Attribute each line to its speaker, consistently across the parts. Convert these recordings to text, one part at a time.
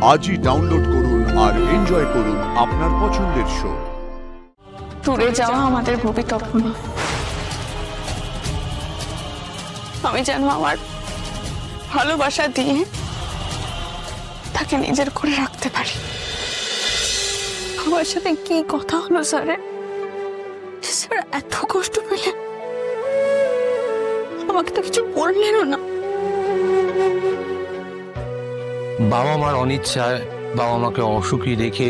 Speaker 1: আজই ডাউনলোড করুন আর এনজয় করুন আপনার পছন্দের শো।
Speaker 2: ট্যুরে যাওয়া আমাদের ভবিতব্য না। আমি যেন আমার ভালোবাসা দিয়ে তাকে নিজের করে রাখতে পারি। আমার সাথে কি কথা হলো স্যারের? স্যার এত কষ্ট পেলেন, আমাকে তো কিছু বললেনও না।
Speaker 3: বাবা মার অনিচ্ছায় বাবা মাকে অসুখী রেখে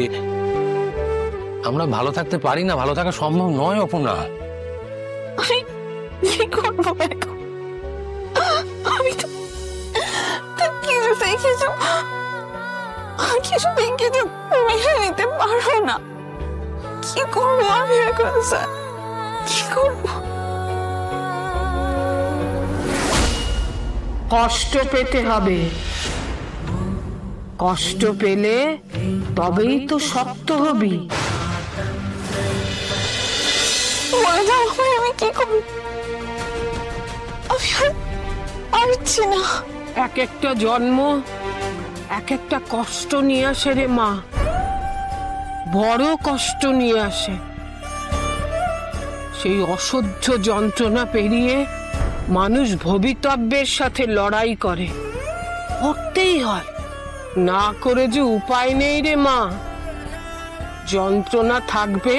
Speaker 3: আমরা ভালো থাকতে পারি না, ভালো থাকা সম্ভব নয় অপর্ণা।
Speaker 2: আমি কি করবো এখন? আমি তো কিছু দেখেছো, মেনে নিতে পারবো না। কি করবো আমি এখন স্যার? কি করবো?
Speaker 4: কষ্ট পেতে হবে, কষ্ট পেলে তবেই তো শক্ত হবি।
Speaker 2: বলে দাও আমি কি করবো? আমি আর পারছি না।
Speaker 4: এক একটা জন্ম এক একটা কষ্ট নিয়ে আসে রে মা, বড় কষ্ট নিয়ে আসে। সেই অসহ্য যন্ত্রণা পেরিয়ে মানুষ ভবিতব্যের সাথে লড়াই করে, করতেই হয়, না করে যে উপায় নেই রে মা। যন্ত্রণা থাকবে,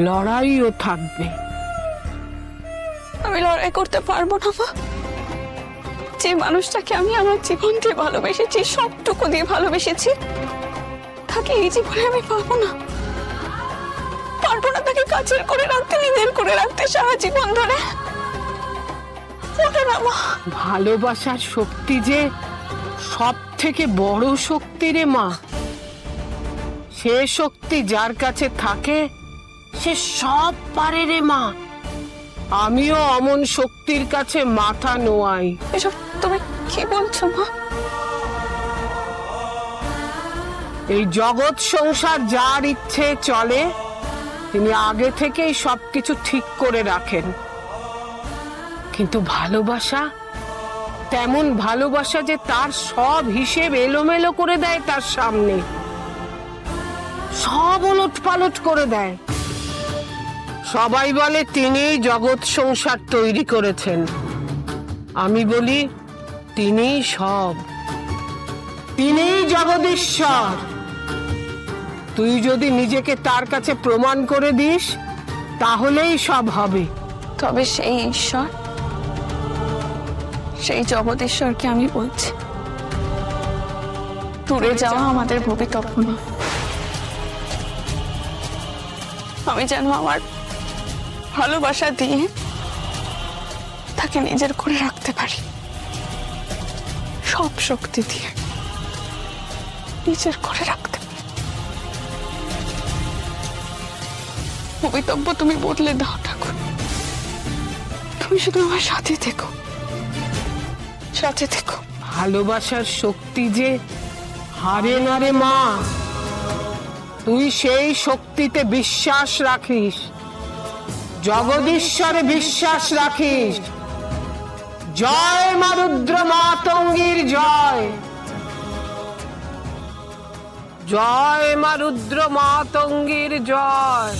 Speaker 4: লড়াইও থাকবে।
Speaker 2: আমি লড়াই করতে পারবো না মা। যে মানুষটাকে আমি আমার জীবনকে ভালোবেসেছি, সবটুকু দিয়ে ভালোবেসেছি, তাকে এই জীবনে আমি পারবো না। পারবো না তাকে কাছের করে রাখতে, নিজের করে রাখতে সারা জীবন ধরে।
Speaker 4: ভালোবাসার শক্তি যে সব থেকে বড় শক্তি রে মা। সে শক্তি যার কাছে থাকে সে সব পারে রে মা। আমিও অমন শক্তির কাছে মাথা নোয়াই।
Speaker 2: এসব তুমি কি বলছো মা?
Speaker 4: এই জগৎ সংসার যার ইচ্ছে চলে, তিনি আগে থেকেই সবকিছু ঠিক করে রাখেন। কিন্তু ভালোবাসা তেমন ভালোবাসা যে তার সব হিসেব এলোমেলো করে দেয়, তার সামনে সব ওলটপালট করে দেয়। সবাই বলে তিনিই জগৎ সংসার তৈরি করেছেন, আমি বলি তিনিই সব, তিনিই জগদীশ্বর। তুই যদি নিজেকে তার কাছে প্রমাণ করে দিস তাহলেই সব হবে।
Speaker 2: তবে সেই ঈশ্বর, সেই জগদীশ্বরকে আমি বলছি, ট্যুরে যাওয়া আমাদের ভবিতব্য না। আমি যেন আমার ভালোবাসা দিয়ে তাকে নিজের করে রাখতে পারি, সব শক্তি দিয়ে নিজের করে রাখতে পারি। ভবিতব্য তুমি বদলে দাও ঠাকুর। তুমি শুধু আমার সাথে থেকো, সাথে থেকো।
Speaker 4: ভালোবাসার শক্তি যে হারে না রে মা। তুই সেই শক্তিতে বিশ্বাস রাখিস, জগদীশ্বরে বিশ্বাস রাখিস। জয় মা রুদ্র মাতঙ্গীর জয়, জয় মা রুদ্র মাতঙ্গীর জয়।